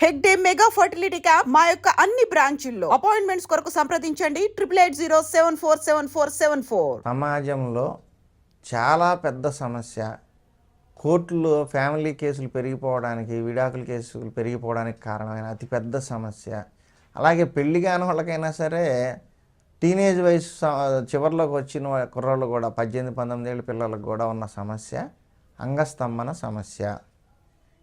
Hegde mega fertility camp మా యొక్క అన్ని బ్రాంచుల్లో అపాయింట్మెంట్స్ కొరకు సంప్రదించండి 8880747474. సమాజంలో చాలా పెద్ద సమస్య. కోర్టులో ఫ్యామిలీ కేసులు పెరిగిపోవడానికి, విడాకుల కేసులు పెరిగిపోవడానికి కారణమైన అతిపెద్ద సమస్య. అలాగే పెళ్లి కాని వాళ్ళకైనా సరే టీనేజ్ వయసు చివరిలోకి వచ్చిన కుర్రోళ్ళు కూడా 18-19 ఏళ్ళ పిల్లలకు కూడా ఉన్న సమస్య అంగస్తంభన సమస్య.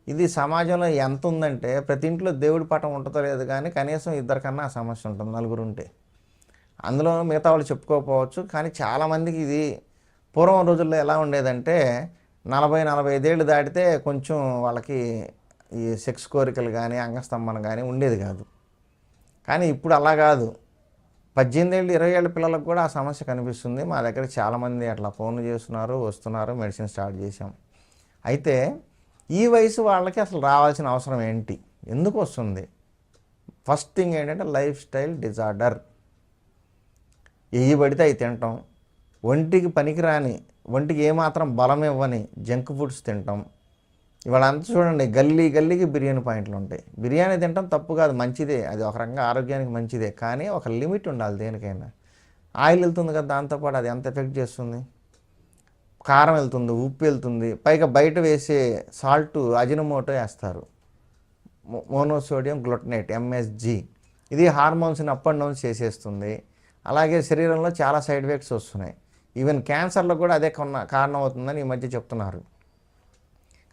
ఇది సమాజంలో ఎంత ఉందంటే ప్రతి ఇంట్లో దేవుడి పటం ఉంటుందో లేదు, కానీ కనీసం ఇద్దరికన్నా ఆ సమస్య ఉంటుంది, నలుగురు ఉంటే. అందులో మిగతా వాళ్ళు చెప్పుకోకపోవచ్చు, కానీ చాలామందికి ఇది పూర్వం రోజుల్లో ఎలా ఉండేదంటే 40-45 ఏళ్ళు దాటితే కొంచెం వాళ్ళకి ఈ సెక్స్ కోరికలు కానీ అంగస్తంభన కానీ ఉండేది కాదు. కానీ ఇప్పుడు అలా కాదు, 18 ఏళ్ళు 20 ఏళ్ళ పిల్లలకు కూడా ఆ సమస్య కనిపిస్తుంది. మా దగ్గర చాలామంది అట్లా ఫోన్లు చేస్తున్నారు, వస్తున్నారు, మెడిసిన్ స్టార్ట్ చేసాం. అయితే ఈ వయసు వాళ్ళకి అసలు రావాల్సిన అవసరం ఏంటి, ఎందుకు వస్తుంది? ఫస్ట్ థింగ్ ఏంటంటే లైఫ్ స్టైల్ డిజార్డర్. ఏవి పడితే అవి తింటాం, ఒంటికి పనికిరాని, ఒంటికి ఏమాత్రం బలం ఇవ్వని జంక్ ఫుడ్స్ తింటాం. ఇవాళ అంతా చూడండి, గల్లీకి బిర్యానీ పాయింట్లు ఉంటాయి. బిర్యానీ తింటాం తప్పు కాదు, మంచిదే, అది ఒక రకంగా ఆరోగ్యానికి మంచిదే, కానీ ఒక లిమిట్ ఉండాలి దేనికైనా. ఆయిల్ వెళ్తుంది కదా, దాంతోపాటు అది ఎంత ఎఫెక్ట్ చేస్తుంది? కారం వెళ్తుంది, ఉప్పు వెళ్తుంది, పైగా బయట వేసే సాల్ట్ అజినోమోటో వేస్తారు, మోనోసోడియం గ్లూటనేట్ ఎంఎస్జి. ఇది హార్మోన్స్ని అప్ అండ్ డౌన్ చేసేస్తుంది. అలాగే శరీరంలో చాలా సైడ్ ఎఫెక్ట్స్ వస్తున్నాయి. ఈవెన్ క్యాన్సర్లో కూడా అదే కారణం అవుతుందని ఈ మధ్య చెప్తున్నారు.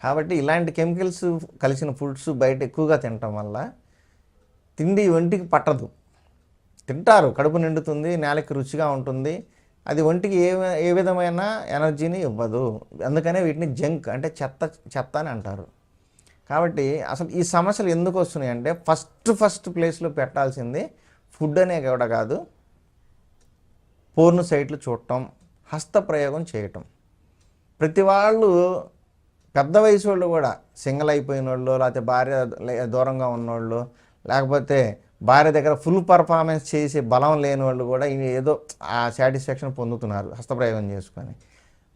కాబట్టి ఇలాంటి కెమికల్స్ కలిసిన ఫుడ్స్ బయట ఎక్కువగా తినటం వల్ల తిండి ఒంటికి పట్టదు. తింటారు, కడుపు నిండుతుంది, నేలకి రుచిగా ఉంటుంది, అది ఒంటికి ఏ విధమైన ఎనర్జీని ఇవ్వదు. అందుకనే వీటిని జంక్ అంటే చెత్త అని అంటారు. కాబట్టి అసలు ఈ సమస్యలు ఎందుకు వస్తున్నాయి అంటే ఫస్ట్ ప్లేస్లో పెట్టాల్సింది ఫుడ్ అనే కూడా కాదు, పోర్న్ సైట్లు చూడటం, హస్తప్రయోగం చేయటం. ప్రతి వాళ్ళు పెద్ద వయసు వాళ్ళు కూడా సింగిల్ అయిపోయిన వాళ్ళు, లేకపోతే భార్య దూరంగా ఉన్నవాళ్ళు, లేకపోతే భార్య దగ్గర ఫుల్ పర్ఫార్మెన్స్ చేసే బలం లేని వాళ్ళు కూడా ఏదో ఆ సాటిస్ఫాక్షన్ పొందుతున్నారు హస్తప్రయోగం చేసుకొని.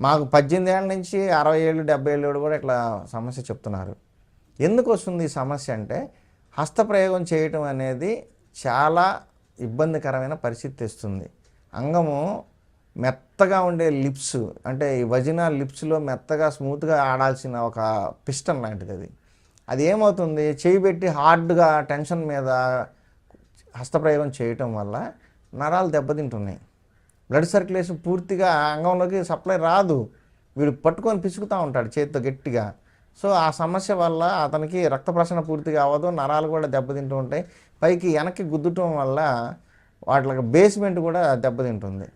మాకు 18 ఏళ్ళ నుంచి 60 ఏళ్ళు 70 ఏళ్ళు కూడా ఇట్లా సమస్య చెప్తున్నారు. ఎందుకు వస్తుంది ఈ సమస్య అంటే హస్తప్రయోగం చేయటం అనేది చాలా ఇబ్బందికరమైన పరిస్థితి తెస్తుంది. అంగము మెత్తగా ఉండే లిప్స్, అంటే ఈ వజినా లిప్స్లో మెత్తగా స్మూత్గా ఆడాల్సిన ఒక పిస్టన్ లాంటిది. అది ఏమవుతుంది, చేయి పెట్టి హార్డ్గా టెన్షన్ మీద హస్తప్రయోగం చేయటం వల్ల నరాలు దెబ్బతింటున్నాయి. బ్లడ్ సర్క్యులేషన్ పూర్తిగా అంగంలోకి సప్లై రాదు. వీడు పట్టుకొని పిసుకుతూ ఉంటాడు చేతితో గట్టిగా. సో ఆ సమస్య వల్ల అతనికి రక్త ప్రసరణ పూర్తిగా అవ్వదు, నరాలు కూడా దెబ్బతింటూ ఉంటాయి. పైకి వెనక్కి గుద్దటం వల్ల వాటికి బేస్మెంట్ కూడా దెబ్బతింటుంది.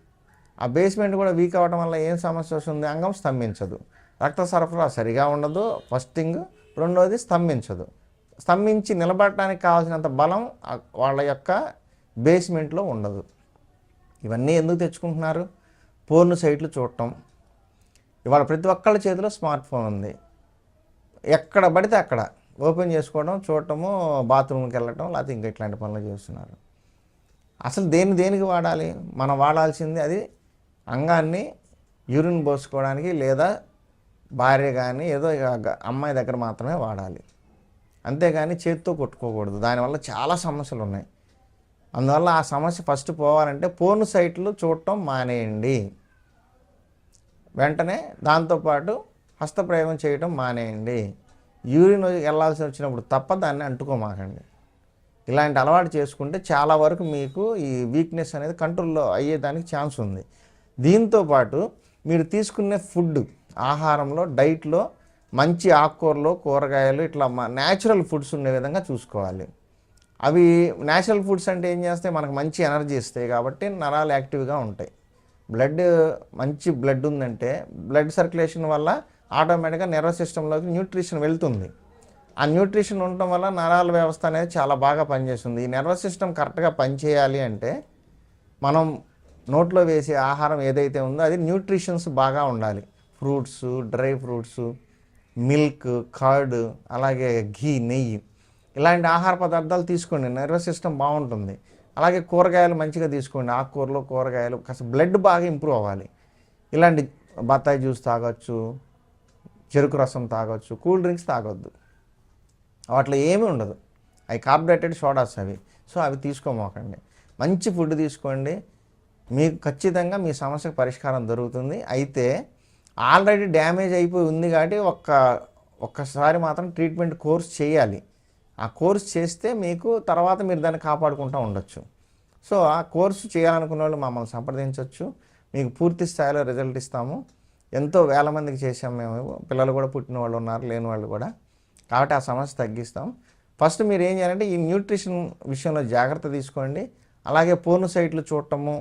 ఆ బేస్మెంట్ కూడా వీక్ అవ్వడం వల్ల ఏం సమస్య వస్తుంది, అంగం స్తంభించదు, రక్త సరఫరా సరిగా ఉండదు ఫస్ట్ థింగ్. రెండోది స్తంభించి నిలబడటానికి కావాల్సినంత బలం వాళ్ళ యొక్క బేస్మెంట్లో ఉండదు. ఇవన్నీ ఎందుకు తెచ్చుకుంటున్నారు? పోర్న్ సైట్లు చూడటం. ఇవాళ ప్రతి ఒక్కళ్ళ చేతిలో స్మార్ట్ ఫోన్ ఉంది, ఎక్కడ పడితే అక్కడ ఓపెన్ చేసుకోవడం, చూడటము, బాత్రూమ్కి వెళ్ళటం, లేకపోతే ఇంకా ఇట్లాంటి పనులు చేస్తున్నారు. అసలు దేనికి వాడాలి? మనం వాడాల్సింది అది అంగాన్ని యూరిన్ పోసుకోవడానికి, లేదా భార్య కానీ ఏదో అమ్మాయి దగ్గర మాత్రమే వాడాలి, అంతేగాని చేతితో కొట్టుకోకూడదు. దానివల్ల చాలా సమస్యలు ఉన్నాయి. అందువల్ల ఆ సమస్య ఫస్ట్ పోవాలంటే పోర్న్ సైట్లు చూడటం మానేయండి వెంటనే. దాంతోపాటు హస్తప్రయోగం చేయటం మానేయండి. యూరిన్ వెళ్ళాల్సి వచ్చినప్పుడు తప్ప దాన్ని అంటుకోమాకండి. ఇలాంటి అలవాటు చేసుకుంటే చాలా వరకు మీకు ఈ వీక్నెస్ అనేది కంట్రోల్లో అయ్యేదానికి ఛాన్స్ ఉంది. దీంతోపాటు మీరు తీసుకునే ఫుడ్, ఆహారంలో, డైట్లో మంచి ఆకుకూరలు, కూరగాయలు, ఇట్లా న్యాచురల్ ఫుడ్స్ ఉండే విధంగా చూసుకోవాలి. అవి న్యాచురల్ ఫుడ్స్ అంటే ఏం చేస్తాయి, మనకు మంచి ఎనర్జీ ఇస్తాయి కాబట్టి నరాలు యాక్టివ్గా ఉంటాయి. మంచి బ్లడ్ ఉందంటే బ్లడ్ సర్క్యులేషన్ వల్ల ఆటోమేటిక్గా నర్వస్ సిస్టంలోకి న్యూట్రిషన్ వెళ్తుంది. ఆ న్యూట్రిషన్ ఉండటం వల్ల నరాల వ్యవస్థ అనేది చాలా బాగా పనిచేస్తుంది. ఈ నర్వస్ సిస్టమ్ కరెక్ట్గా పనిచేయాలి అంటే మనం నోట్లో వేసే ఆహారం ఏదైతే ఉందో అది న్యూట్రిషన్స్ బాగా ఉండాలి. Fruits, dry fruits, milk, curd, అలాగే ఘీ, నెయ్యి, ఇలాంటి ఆహార పదార్థాలు తీసుకోండి, నర్వస్ సిస్టమ్ బాగుంటుంది. అలాగే కూరగాయలు మంచిగా తీసుకోండి, ఆకుకూరలు, కూరగాయలు, కాస్త బ్లడ్ బాగా ఇంప్రూవ్ అవ్వాలి. ఇలాంటి బత్తాయి జ్యూస్ తాగొచ్చు, చెరుకు రసం తాగొచ్చు, కూల్ డ్రింక్స్ తాగొద్దు, వాటిలో ఏమీ ఉండదు. అవి కార్బోహైడ్రేటెడ్ సోడాస్ అవి. సో అవి తీసుకోమోకండి. మంచి ఫుడ్ తీసుకోండి, మీకు ఖచ్చితంగా మీ సమస్యకు పరిష్కారం దొరుకుతుంది. అయితే ఆల్రెడీ డ్యామేజ్ అయిపోయి ఉంది కాబట్టి ఒక్కసారి మాత్రం ట్రీట్మెంట్ కోర్స్ చేయాలి. ఆ కోర్స్ చేస్తే మీకు తర్వాత మీరు దాన్ని కాపాడుకుంటూ ఉండొచ్చు. సో ఆ కోర్సు చేయాలనుకున్న వాళ్ళు మమ్మల్ని సంప్రదించవచ్చు. మీకు పూర్తి స్థాయిలో రిజల్ట్ ఇస్తాము. ఎంతో వేల మందికి చేసాం మేము. పిల్లలు కూడా పుట్టిన వాళ్ళు ఉన్నారు, లేని వాళ్ళు కూడా. కాబట్టి ఆ సమస్య తగ్గిస్తాం. ఫస్ట్ మీరు ఏం చేయాలంటే ఈ న్యూట్రిషన్ విషయంలో జాగ్రత్త తీసుకోండి. అలాగే పోర్న్ సైట్లు చూడటము,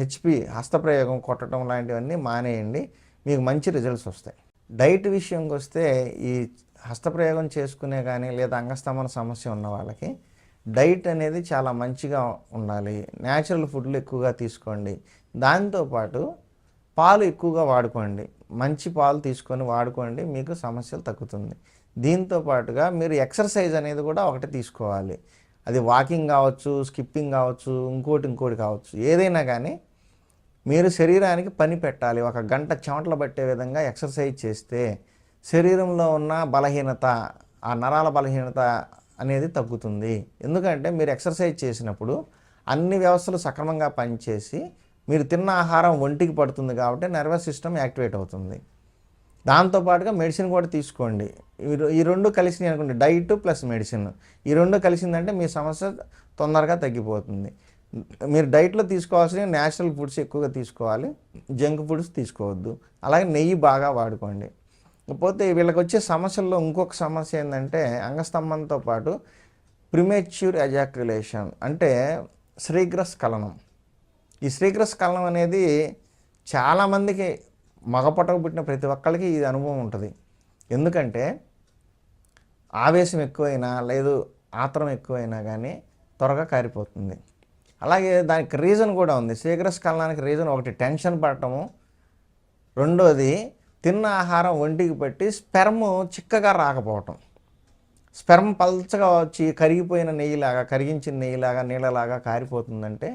హెచ్పి హస్తప్రయోగం కొట్టడం లాంటివన్నీ మానేయండి. మీకు మంచి రిజల్ట్స్ వస్తాయి. డైట్ విషయంకి వస్తే ఈ హస్తప్రయోగం చేసుకునే కానీ లేదా అంగస్తంభన సమస్య ఉన్న వాళ్ళకి డైట్ అనేది చాలా మంచిగా ఉండాలి. న్యాచురల్ ఫుడ్లు ఎక్కువగా తీసుకోండి. దాంతోపాటు పాలు ఎక్కువగా వాడుకోండి. మంచి పాలు తీసుకొని వాడుకోండి, మీకు సమస్యలు తగ్గుతుంది. దీంతో పాటుగా మీరు ఎక్సర్సైజ్ అనేది కూడా ఒకటి తీసుకోవాలి. అది వాకింగ్ కావచ్చు, స్కిప్పింగ్ కావచ్చు, ఇంకోటి కావచ్చు. ఏదైనా కానీ మీరు శరీరానికి పని పెట్టాలి. 1 గంట చెమటలు పట్టే విధంగా ఎక్సర్సైజ్ చేస్తే శరీరంలో ఉన్న బలహీనత, ఆ నరాల బలహీనత అనేది తగ్గుతుంది. ఎందుకంటే మీరు ఎక్సర్సైజ్ చేసినప్పుడు అన్ని వ్యవస్థలు సక్రమంగా పనిచేసి మీరు తిన్న ఆహారం ఒంటికి పడుతుంది కాబట్టి నర్వస్ సిస్టమ్ యాక్టివేట్ అవుతుంది. దాంతోపాటుగా మెడిసిన్ కూడా తీసుకోండి. ఈ రెండు కలిసినాయి అనుకోండి, డైట్ ప్లస్ మెడిసిన్, ఈ రెండు కలిసిందంటే మీ సమస్య తొందరగా తగ్గిపోతుంది. మీరు డైట్లో తీసుకోవాల్సిన న్యాచురల్ ఫుడ్స్ ఎక్కువగా తీసుకోవాలి, జంక్ ఫుడ్స్ తీసుకోవద్దు. అలాగే నెయ్యి బాగా వాడుకోండి. పోతే వీళ్ళకి వచ్చే సమస్యల్లో ఇంకొక సమస్య ఏంటంటే అంగస్తంభంతో పాటు ప్రిమేచ్యూర్ ఎజాక్యులేషన్, అంటే శీఘ్రస్ఖలనం. ఈ శీఘ్రస్ఖలనం అనేది చాలామందికి, మగపొట్టకు పుట్టిన ప్రతి ఒక్కరికి ఇది అనుభవం ఉంటుంది. ఎందుకంటే ఆవేశం ఎక్కువైనా లేదు ఆత్రం ఎక్కువైనా కానీ త్వరగా కారిపోతుంది. అలాగే దానికి రీజన్ కూడా ఉంది. శీఘ్రస్ఖలనానికి రీజన్ ఒకటి టెన్షన్ పడటము, రెండోది తిన్న ఆహారం ఒంటికి పట్టి స్పెర్మ్ చిక్కగా రాకపోవటం. స్పెర్మ్ పల్చగా వచ్చి కరిగిపోయిన నెయ్యిలాగా, కరిగించిన నెయ్యిలాగా, నీళ్ళలాగా కారిపోతుందంటే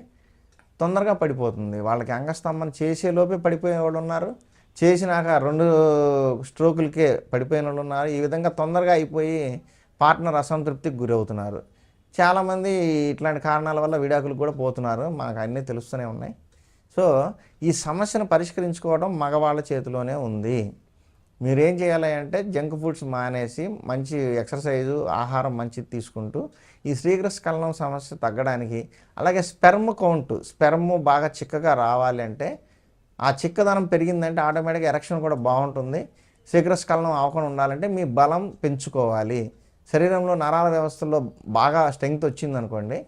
తొందరగా పడిపోతుంది. వాళ్ళకి అంగస్తంభన చేసేలోపే పడిపోయే వాళ్ళు ఉన్నారు, చేసినాక 2 స్ట్రోకులకే పడిపోయిన వాళ్ళు ఉన్నారు. ఈ విధంగా తొందరగా అయిపోయి పార్ట్నర్ అసంతృప్తికి గురవుతున్నారు. చాలామంది ఇట్లాంటి కారణాల వల్ల విడాకులకు కూడా పోతున్నారు. మాకు అన్నీ తెలుస్తూనే ఉన్నాయి. సో ఈ సమస్యను పరిష్కరించుకోవడం మగవాళ్ళ చేతిలోనే ఉంది. మీరేం చేయాలి అంటే జంక్ ఫుడ్స్ మానేసి మంచి ఎక్సర్సైజు, ఆహారం మంచిది తీసుకుంటూ ఈ శీఘ్రస్ఖలనం సమస్య తగ్గడానికి, అలాగే స్పెర్మ్ బాగా చిక్కగా రావాలి అంటే, ఆ చిక్కదనం పెరిగిందంటే ఆటోమేటిక్గా ఎరెక్షన్ కూడా బాగుంటుంది. శీఘ్రస్ఖలనం అవ్వకుండా ఉండాలంటే మీ బలం పెంచుకోవాలి. శరీరంలో నరాల వ్యవస్థలో బాగా స్ట్రెంగ్త్ వచ్చిందనుకోండి,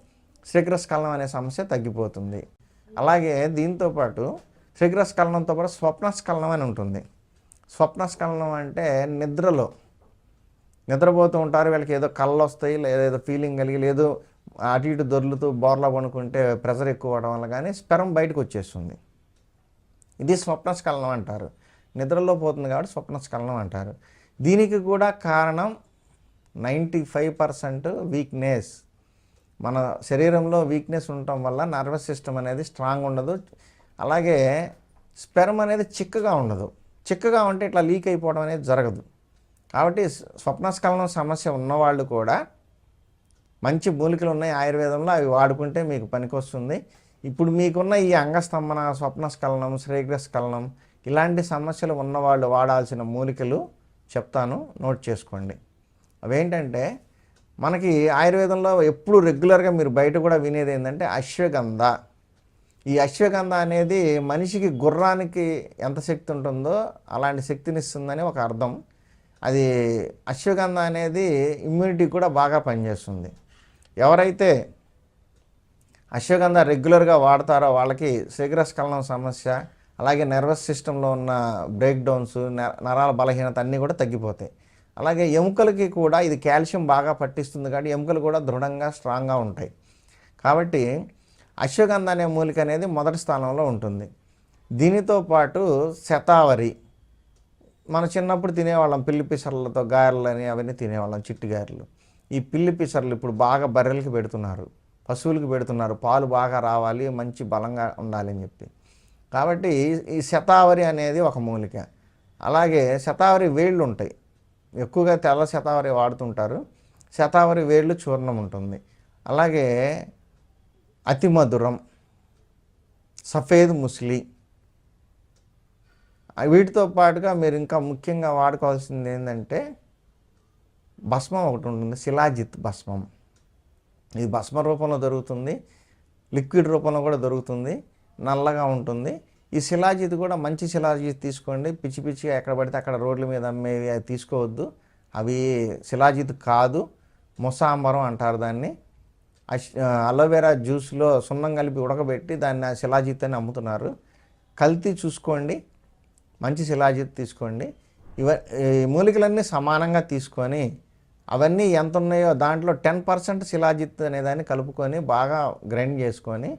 శీఘ్రస్ఖలనం అనే సమస్య తగ్గిపోతుంది. అలాగే దీంతోపాటు శీఘ్రస్ఖలనంతో పాటు స్వప్నస్ఖలనం అని ఉంటుంది. స్వప్నస్ఖలనం అంటే నిద్రపోతూ ఉంటారు, వీళ్ళకి ఏదో కళ్ళు వస్తాయి, లేదా ఏదో ఫీలింగ్ కలిగి, లేదు అటు ఇటు దొర్లుతూ బోర్లా పడుకుంటే ప్రెషర్ ఎక్కువ అవడం వల్ల కానీ స్పెర్మ్ బయటకు వచ్చేస్తుంది. ఇది స్వప్నస్ఖలనం అంటారు. నిద్రలో పోతుంది కాబట్టి స్వప్నస్ఖలనం అంటారు. దీనికి కూడా కారణం 95% వీక్నెస్. మన శరీరంలో వీక్నెస్ ఉండటం వల్ల నర్వస్ సిస్టమ్ అనేది స్ట్రాంగ్ ఉండదు. అలాగే స్పెర్మ్ అనేది చిక్కగా ఉండదు. చిక్కగా ఉంటే ఇట్లా లీక్ అయిపోవడం అనేది జరగదు. కాబట్టి స్వప్నస్ఖలనం సమస్య ఉన్నవాళ్ళు కూడా మంచి మూలికలు ఉన్నాయి ఆయుర్వేదంలో, అవి వాడుకుంటే మీకు పనికొస్తుంది. ఇప్పుడు మీకున్న ఈ అంగస్తంభన, స్వప్నస్ఖలనం, శీఘ్రస్ఖలనం ఇలాంటి సమస్యలు ఉన్నవాళ్ళు వాడాల్సిన మూలికలు చెప్తాను, నోట్ చేసుకోండి. అవేంటంటే మనకి ఆయుర్వేదంలో ఎప్పుడు రెగ్యులర్గా మీరు బయట కూడా వినేది ఏంటంటే అశ్వగంధ. ఈ అశ్వగంధ అనేది మనిషికి, గుర్రానికి ఎంత శక్తి ఉంటుందో అలాంటి శక్తినిస్తుందని ఒక అర్థం. అది అశ్వగంధ అనేది ఇమ్యూనిటీ కూడా బాగా పనిచేస్తుంది. ఎవరైతే అశ్వగంధ రెగ్యులర్గా వాడతారో వాళ్ళకి శీఘ్రస్ఖలనం సమస్య, అలాగే నర్వస్ సిస్టంలో ఉన్న బ్రేక్ డౌన్స్, నరాల బలహీనత అన్నీ కూడా తగ్గిపోతాయి. అలాగే ఎముకలకి కూడా ఇది కాల్షియం బాగా పట్టిస్తుంది కాబట్టి ఎముకలు కూడా దృఢంగా, స్ట్రాంగ్గా ఉంటాయి. కాబట్టి అశ్వగంధ అనే మూలిక అనేది మొదటి స్థానంలో ఉంటుంది. దీనితో పాటు శతావరి, మన చిన్నప్పుడు తినేవాళ్ళం, పిల్లి పిసర్లతో గారెలని అవన్నీ తినేవాళ్ళం, చిట్టి గారెలు. ఈ పిల్లి పిసర్లు ఇప్పుడు బాగా బర్రెలకి పెడుతున్నారు, పశువులకి పెడుతున్నారు, పాలు బాగా రావాలి, మంచి బలంగా ఉండాలి అని చెప్పి. కాబట్టి ఈ శతావరి అనేది ఒక మూలిక. అలాగే శతావరి వేళ్ళు ఉంటాయి, ఎక్కువగా తెల్ల శతావరి వాడుతుంటారు. శతావరి వేళ్ళు చూర్ణం ఉంటుంది. అలాగే అతి మధురం, సఫేద్ ముస్లి, వీటితో పాటుగా మీరు ఇంకా ముఖ్యంగా వాడుకోవాల్సింది ఏంటంటే భస్మం ఒకటి ఉంటుంది, శిలాజిత్ భస్మం. ఇది భస్మ రూపంలో దొరుకుతుంది, లిక్విడ్ రూపంలో కూడా దొరుకుతుంది, నల్లగా ఉంటుంది. ఈ శిలాజిత్ కూడా మంచి శిలాజిత్ తీసుకోండి. పిచ్చి పిచ్చిగా ఎక్కడ పడితే అక్కడ రోడ్ల మీద అమ్మేవి అవి తీసుకోవద్దు. అవి శిలాజిత్ కాదు, ముసాంబరం అంటారు దాన్ని. అలోవెరా జ్యూస్లో సున్నం కలిపి ఉడకబెట్టి దాన్ని శిలాజిత్ అని అమ్ముతున్నారు. కల్తీ చూసుకోండి, మంచి శిలాజిత్ తీసుకోండి. ఈ మూలికలన్నీ సమానంగా తీసుకొని అవన్నీ ఎంత ఉన్నాయో దాంట్లో 10% శిలాజిత్ అనేదాన్ని కలుపుకొని బాగా గ్రైండ్ చేసుకొని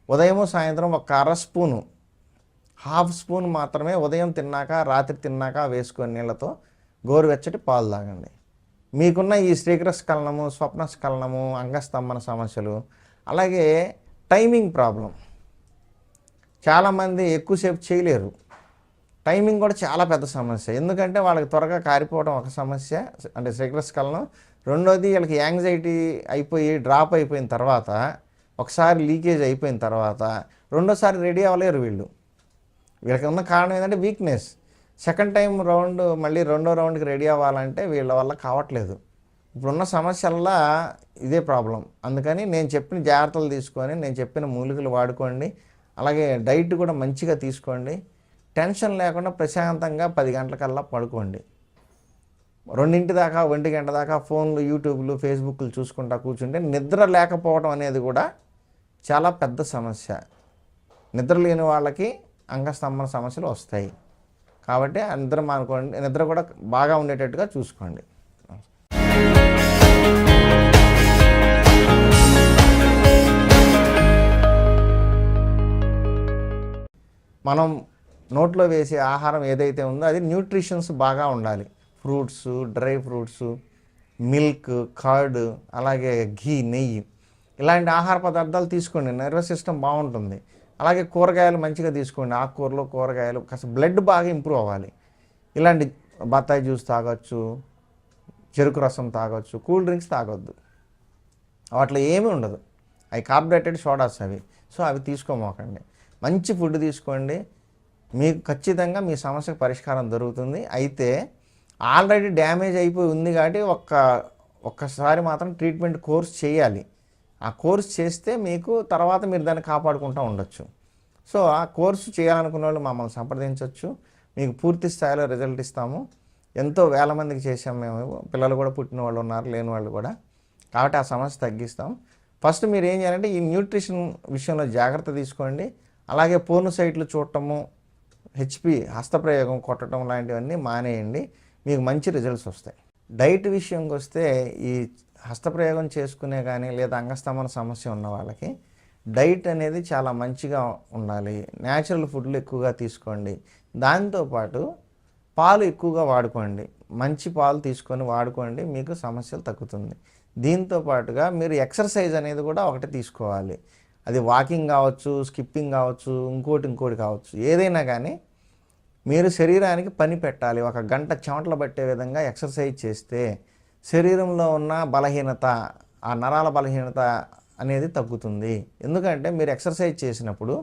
ఉదయము సాయంత్రం ఒక అర స్పూను, హాఫ్ స్పూన్ మాత్రమే ఉదయం తిన్నాక రాత్రి తిన్నాక వేసుకొని నీళ్ళతో గోరువెచ్చటి పాలు తాగండి. మీకున్న ఈ శ్రీకరస్ఖలనము, స్వప్నస్ఖలనము, అంగస్తంభన సమస్యలు, అలాగే టైమింగ్ ప్రాబ్లం, చాలామంది ఎక్కువసేపు చేయలేరు. టైమింగ్ కూడా చాలా పెద్ద సమస్య. ఎందుకంటే వాళ్ళకి త్వరగా కారిపోవడం ఒక సమస్య, అంటే శ్రీకరస్ఖలనం. రెండోది వీళ్ళకి యాంగ్జైటీ అయిపోయి డ్రాప్ అయిపోయిన తర్వాత, ఒకసారి లీకేజ్ అయిపోయిన తర్వాత రెండోసారి రెడీ అవ్వలేరు వీళ్ళకి ఉన్న కారణం ఏంటంటే వీక్నెస్. సెకండ్ టైం రౌండ్ మళ్ళీ రెండో రౌండ్కి రెడీ అవ్వాలంటే వీళ్ళ వల్ల కావట్లేదు. ఇప్పుడున్న సమస్యల్లా ఇదే ప్రాబ్లం. అందుకని నేను చెప్పిన జాగ్రత్తలు తీసుకొని, నేను చెప్పిన మూలికలు వాడుకోండి. అలాగే డైట్ కూడా మంచిగా తీసుకోండి. టెన్షన్ లేకుండా ప్రశాంతంగా 10 గంటలకల్లా పడుకోండి. 2 దాకా 1 గంట దాకా ఫోన్లు, యూట్యూబ్లు, ఫేస్బుక్లు చూసుకుంటా కూర్చుంటే నిద్ర లేకపోవడం అనేది కూడా చాలా పెద్ద సమస్య. నిద్ర లేని వాళ్ళకి అంగస్తంభన సమస్యలు వస్తాయి. కాబట్టి నిద్ర మానుకోండి, నిద్ర కూడా బాగా ఉండేటట్టుగా చూసుకోండి. మనం నోట్లో వేసే ఆహారం ఏదైతే ఉందో అది న్యూట్రిషన్స్ బాగా ఉండాలి. Fruits, dry fruits, milk, curd, అలాగే ఘీ, నెయ్యి, ఇలాంటి ఆహార పదార్థాలు తీసుకోండి. నర్వస్ సిస్టమ్ బాగుంటుంది. అలాగే కూరగాయలు మంచిగా తీసుకోండి. ఆకుకూరలు, కూరగాయలు, కాస్త బ్లడ్ బాగా ఇంప్రూవ్ అవ్వాలి. ఇలాంటి బత్తాయి జ్యూస్ తాగొచ్చు, చెరుకు రసం తాగొచ్చు, కూల్ డ్రింక్స్ తాగొద్దు. వాటిలో ఏమీ ఉండదు, అవి కార్బోహైడ్రేటెడ్ సోడాస్ అవి. సో అవి తీసుకోమోకండి. మంచి ఫుడ్ తీసుకోండి, మీకు ఖచ్చితంగా మీ సమస్యకు పరిష్కారం దొరుకుతుంది. అయితే ఆల్రెడీ డ్యామేజ్ అయిపోయి ఉంది కాబట్టి ఒక్కసారి మాత్రం ట్రీట్మెంట్ కోర్స్ చేయాలి. ఆ కోర్స్ చేస్తే మీకు తర్వాత మీరు దాన్ని కాపాడుకుంటూ ఉండొచ్చు. సో ఆ కోర్సు చేయాలనుకున్న వాళ్ళు మమ్మల్ని సంప్రదించవచ్చు. మీకు పూర్తి స్థాయిలో రిజల్ట్ ఇస్తాము. ఎంతో వేల మందికి చేసాం మేము. పిల్లలు కూడా పుట్టిన వాళ్ళు ఉన్నారు, లేని వాళ్ళు కూడా. కాబట్టి ఆ సమస్య తగ్గిస్తాం. ఫస్ట్ మీరు ఏం చేయాలంటే ఈ న్యూట్రిషన్ విషయంలో జాగ్రత్త తీసుకోండి. అలాగే పోర్న్ సైట్లు చూడటము, హెచ్పి హస్తప్రయోగం కొట్టడం లాంటివన్నీ మానేయండి. మీకు మంచి రిజల్ట్స్ వస్తాయి. డైట్ విషయంకి వస్తే ఈ హస్తప్రయోగం చేసుకునే కానీ లేదా అంగస్తంభన సమస్య ఉన్న వాళ్ళకి డైట్ అనేది చాలా మంచిగా ఉండాలి. న్యాచురల్ ఫుడ్లు ఎక్కువగా తీసుకోండి. దాంతోపాటు పాలు ఎక్కువగా వాడుకోండి. మంచి పాలు తీసుకొని వాడుకోండి, మీకు సమస్యలు తగ్గుతుంది. దీంతో పాటుగా మీరు ఎక్సర్సైజ్ అనేది కూడా ఒకటి తీసుకోవాలి. అది వాకింగ్ కావచ్చు, స్కిప్పింగ్ కావచ్చు, ఇంకోటి కావచ్చు, ఏదైనా కానీ మీరు శరీరానికి పని పెట్టాలి. 1 గంట చెమటలు పట్టే విధంగా ఎక్సర్సైజ్ చేస్తే శరీరంలో ఉన్న బలహీనత, ఆ నరాల బలహీనత అనేది తగ్గుతుంది. ఎందుకంటే మీరు ఎక్సర్సైజ్ చేసినప్పుడు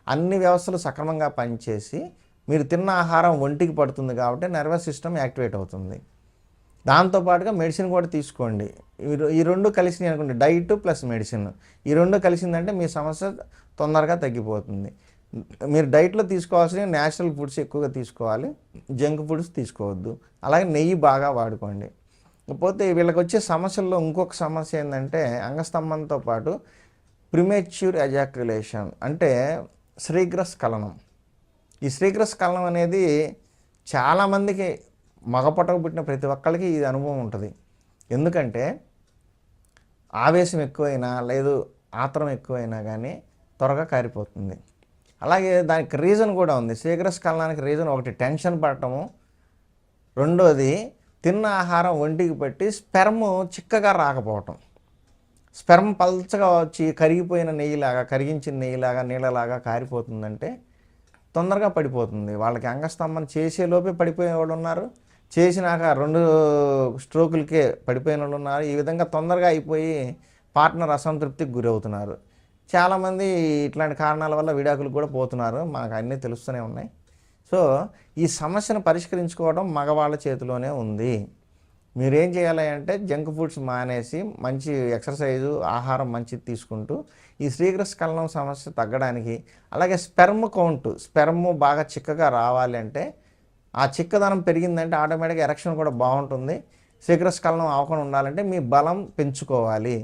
అన్ని వ్యవస్థలు సక్రమంగా పనిచేసి మీరు తిన్న ఆహారం ఒంటికి పడుతుంది కాబట్టి నర్వస్ సిస్టమ్ యాక్టివేట్ అవుతుంది. దాంతోపాటుగా మెడిసిన్ కూడా తీసుకోండి. ఈ రెండు కలిసినాయి అనుకోండి, డైట్ ప్లస్ మెడిసిన్, ఈ రెండు కలిసిందంటే మీ సమస్య తొందరగా తగ్గిపోతుంది. మీరు డైట్లో తీసుకోవాల్సిన న్యాచురల్ ఫుడ్స్ ఎక్కువగా తీసుకోవాలి, జంక్ ఫుడ్స్ తీసుకోవద్దు. అలాగే నెయ్యి బాగా వాడుకోండి. పోతే వీళ్ళకి వచ్చే సమస్యల్లో ఇంకొక సమస్య ఏంటంటే అంగస్తంభంతో పాటు ప్రిమేచ్యూర్ ఎజాక్యులేషన్, అంటే శీఘ్రస్ఖలనం. ఈ శీఘ్రస్ఖలనం అనేది చాలామందికి, మగపొట్టకు పుట్టిన ప్రతి ఒక్కరికి ఇది అనుభవం ఉంటుంది. ఎందుకంటే ఆవేశం ఎక్కువైనా లేదు ఆత్రం ఎక్కువైనా కానీ త్వరగా కారిపోతుంది. అలాగే దానికి రీజన్ కూడా ఉంది. శీఘ్రస్ఖలనానికి రీజన్ ఒకటి టెన్షన్ పడటము, రెండోది తిన్న ఆహారం ఒంటికి పట్టి స్పెర్మ్ చిక్కగా రాకపోవటం. స్పెర్మ్ పల్చగా వచ్చి కరిగిపోయిన నెయ్యిలాగా, కరిగించిన నెయ్యిలాగా, నీళ్ళలాగా కారిపోతుందంటే తొందరగా పడిపోతుంది. వాళ్ళకి అంగస్తంభన చేసేలోపే పడిపోయే వాళ్ళు ఉన్నారు, చేసినాక 2 స్ట్రోకులకే పడిపోయిన వాళ్ళు ఉన్నారు. ఈ విధంగా తొందరగా అయిపోయి పార్ట్నర్ అసంతృప్తికి గురవుతున్నారు. చాలామంది ఇట్లాంటి కారణాల వల్ల విడాకులకు కూడా పోతున్నారు. మనకు అన్నీ తెలుస్తూనే ఉన్నాయి. సో ఈ సమస్యను పరిష్కరించుకోవడం మగవాళ్ళ చేతిలోనే ఉంది. మీరేం చేయాలి అంటే జంక్ ఫుడ్స్ మానేసి మంచి ఎక్సర్సైజు, ఆహారం మంచిది తీసుకుంటూ ఈ శీఘ్రస్ఖలనం సమస్య తగ్గడానికి, అలాగే స్పెర్మ్ బాగా చిక్కగా రావాలి అంటే, ఆ చిక్కదనం పెరిగిందంటే ఆటోమేటిక్గా ఎరెక్షన్ కూడా బాగుంటుంది. శీఘ్రస్ఖలనం అవ్వకుండా ఉండాలంటే మీ బలం పెంచుకోవాలి.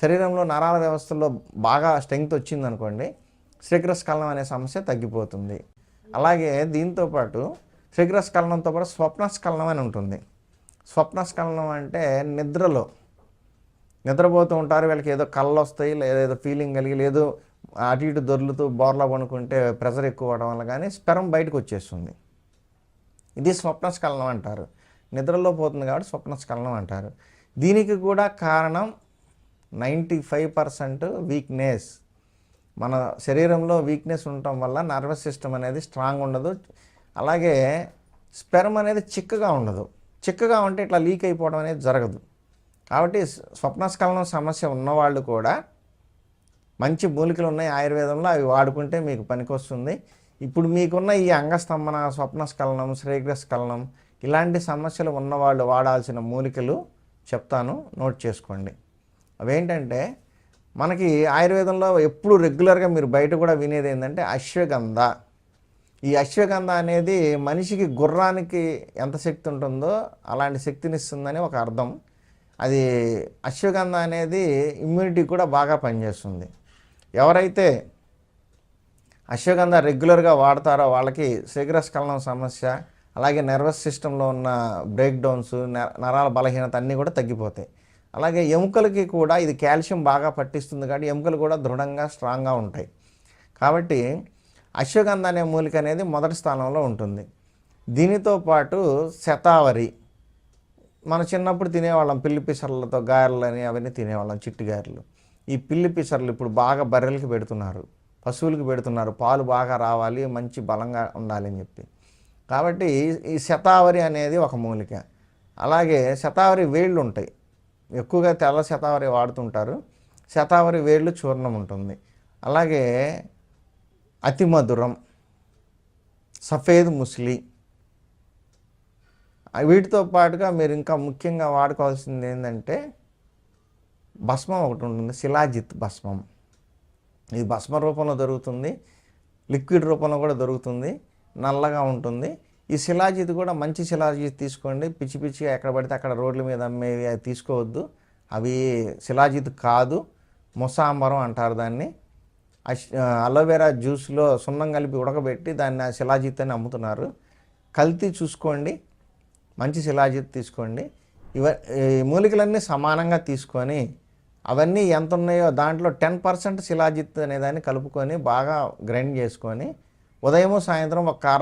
శరీరంలో నరాల వ్యవస్థలో బాగా స్ట్రెంగ్త్ వచ్చిందనుకోండి, శీఘ్రస్ఖలనం అనే సమస్య తగ్గిపోతుంది. అలాగే దీంతోపాటు శీఘ్రస్ఖలనంతో పాటు స్వప్నస్ఖలనం అని ఉంటుంది. స్వప్నస్ఖలనం అంటే నిద్రపోతూ ఉంటారు, వీళ్ళకి ఏదో కళ్ళు వస్తాయి, ఏదో ఫీలింగ్ కలిగి, లేదో అటు ఇటు దొర్లుతూ బోర్లా పనుకుంటే ప్రెషర్ ఎక్కువ అవడం వల్ల కానీ స్పెర్మ్ బయటకు వచ్చేస్తుంది. ఇది స్వప్నస్ఖలనం అంటారు. నిద్రలో పోతుంది కాబట్టి స్వప్నస్ఖలనం అంటారు. దీనికి కూడా కారణం 95% వీక్నెస్. మన శరీరంలో వీక్నెస్ ఉండటం వల్ల నర్వస్ సిస్టమ్ అనేది స్ట్రాంగ్ ఉండదు. అలాగే స్పెర్మ్ అనేది చిక్కగా ఉండదు. చిక్కగా ఉంటే ఇట్లా లీక్ అయిపోవడం అనేది జరగదు. కాబట్టి స్వప్నస్ఖలనం సమస్య ఉన్నవాళ్ళు కూడా మంచి మూలికలు ఉన్నాయి ఆయుర్వేదంలో, అవి వాడుకుంటే మీకు పనికొస్తుంది. ఇప్పుడు మీకున్న ఈ అంగస్తంభన, స్వప్నస్ఖలనం, శీఘ్రస్ఖలనం ఇలాంటి సమస్యలు ఉన్నవాళ్ళు వాడాల్సిన మూలికలు చెప్తాను, నోట్ చేసుకోండి. అవేంటంటే, మనకి ఆయుర్వేదంలో ఎప్పుడు రెగ్యులర్గా మీరు బయట కూడా వినేది ఏంటంటే అశ్వగంధ. ఈ అశ్వగంధ అనేది మనిషికి గుర్రానికి ఎంత శక్తి ఉంటుందో అలాంటి శక్తినిస్తుందని ఒక అర్థం. అది అశ్వగంధ అనేది ఇమ్యూనిటీ కూడా బాగా పనిచేస్తుంది. ఎవరైతే అశ్వగంధ రెగ్యులర్గా వాడతారో వాళ్ళకి శీఘ్రస్ఖలనం సమస్య, అలాగే నర్వస్ సిస్టంలో ఉన్న బ్రేక్ డౌన్స్, నరాల బలహీనత అన్నీ కూడా తగ్గిపోతాయి. అలాగే ఎముకలకి కూడా ఇది కాల్షియం బాగా పట్టిస్తుంది కాబట్టి ఎముకలు కూడా దృఢంగా స్ట్రాంగ్గా ఉంటాయి. కాబట్టి అశ్వగంధ అనే మూలిక అనేది మొదటి స్థానంలో ఉంటుంది. దీనితో పాటు శతావరి, మన చిన్నప్పుడు తినేవాళ్ళం పిల్లి పిసర్లతో గారెలని అవన్నీ తినేవాళ్ళం, చిట్టి గారెలు. ఈ పిల్లి పిసర్లు ఇప్పుడు బాగా బర్రెలకి పెడుతున్నారు, పశువులకి పెడుతున్నారు, పాలు బాగా రావాలి, మంచి బలంగా ఉండాలి అని చెప్పి. కాబట్టి ఈ శతావరి అనేది ఒక మూలిక. అలాగే శతావరి వేళ్ళు ఉంటాయి, ఎక్కువగా తెల్ల శతావరి వాడుతుంటారు. శతావరి వేళ్ళు చూర్ణం ఉంటుంది. అలాగే అతి మధురం, సఫేద్ ముస్లి, వీటితో పాటుగా మీరు ఇంకా ముఖ్యంగా వాడుకోవాల్సింది ఏంటంటే భస్మం ఒకటి ఉంటుంది, శిలాజిత్ భస్మం. ఇది భస్మ రూపంలో దొరుకుతుంది, లిక్విడ్ రూపంలో కూడా దొరుకుతుంది, నల్లగా ఉంటుంది. ఈ శిలాజిత్ కూడా మంచి శిలాజిత్ తీసుకోండి. పిచ్చి పిచ్చిగా ఎక్కడ పడితే అక్కడ రోడ్ల మీద అమ్మేవి అవి తీసుకోవద్దు. అవి శిలాజిత్ కాదు, ముసాంబరం అంటారు దాన్ని. అలోవెరా జ్యూస్లో సున్నం కలిపి ఉడకబెట్టి దాన్ని శిలాజిత్ అని అమ్ముతున్నారు. కల్తీ చూసుకోండి, మంచి శిలాజిత్ తీసుకోండి. ఈ మూలికలన్నీ సమానంగా తీసుకొని అవన్నీ ఎంత ఉన్నాయో దాంట్లో 10% శిలాజిత్ అనేదాన్ని కలుపుకొని బాగా గ్రైండ్ చేసుకొని ఉదయము సాయంత్రం ఒక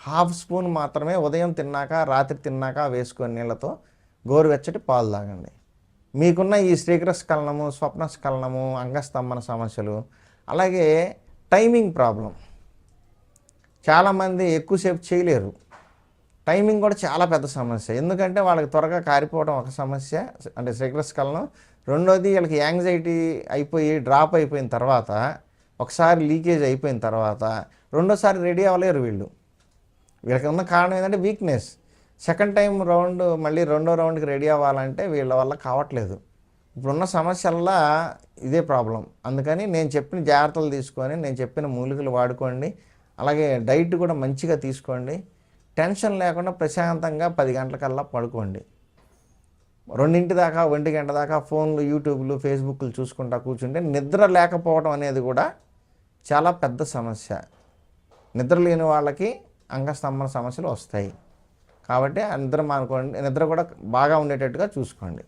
హాఫ్ స్పూన్ మాత్రమే ఉదయం తిన్నాక రాత్రి తిన్నాక వేసుకొని నీళ్ళతో గోరువెచ్చటి పాలు తాగండి. మీకున్న ఈ శీఘ్రస్ఖలనము, స్వప్నస్ఖలనము, అంగస్తంభన సమస్యలు, అలాగే టైమింగ్ ప్రాబ్లం, చాలామంది ఎక్కువసేపు చేయలేరు. టైమింగ్ కూడా చాలా పెద్ద సమస్య. ఎందుకంటే వాళ్ళకి త్వరగా కారిపోవడం ఒక సమస్య, అంటే శీఘ్రస్ఖలనం. రెండోది వీళ్ళకి యాంగ్జైటీ అయిపోయి డ్రాప్ అయిపోయిన తర్వాత, ఒకసారి లీకేజ్ అయిపోయిన తర్వాత రెండోసారి రెడీ అవ్వలేరు వీళ్ళకి ఉన్న కారణం ఏంటంటే వీక్నెస్. సెకండ్ టైం రౌండ్ మళ్ళీ రెండో రౌండ్కి రెడీ అవ్వాలంటే వీళ్ళ వల్ల కావట్లేదు. ఇప్పుడున్న సమస్యల్లా ఇదే ప్రాబ్లం. అందుకని నేను చెప్పిన జాగ్రత్తలు తీసుకొని, నేను చెప్పిన మూలికలు వాడుకోండి. అలాగే డైట్ కూడా మంచిగా తీసుకోండి. టెన్షన్ లేకుండా ప్రశాంతంగా 10 గంటలకల్లా పడుకోండి. 2 దాకా 1 గంట దాకా ఫోన్లు, యూట్యూబ్లు, ఫేస్బుక్లు చూసుకుంటా కూర్చుంటే నిద్ర లేకపోవడం అనేది కూడా చాలా పెద్ద సమస్య. నిద్ర లేని వాళ్ళకి అంగస్తంభన సమస్యలు వస్తాయి. కాబట్టి నిద్ర కూడా బాగా ఉండేటట్టుగా చూసుకోండి.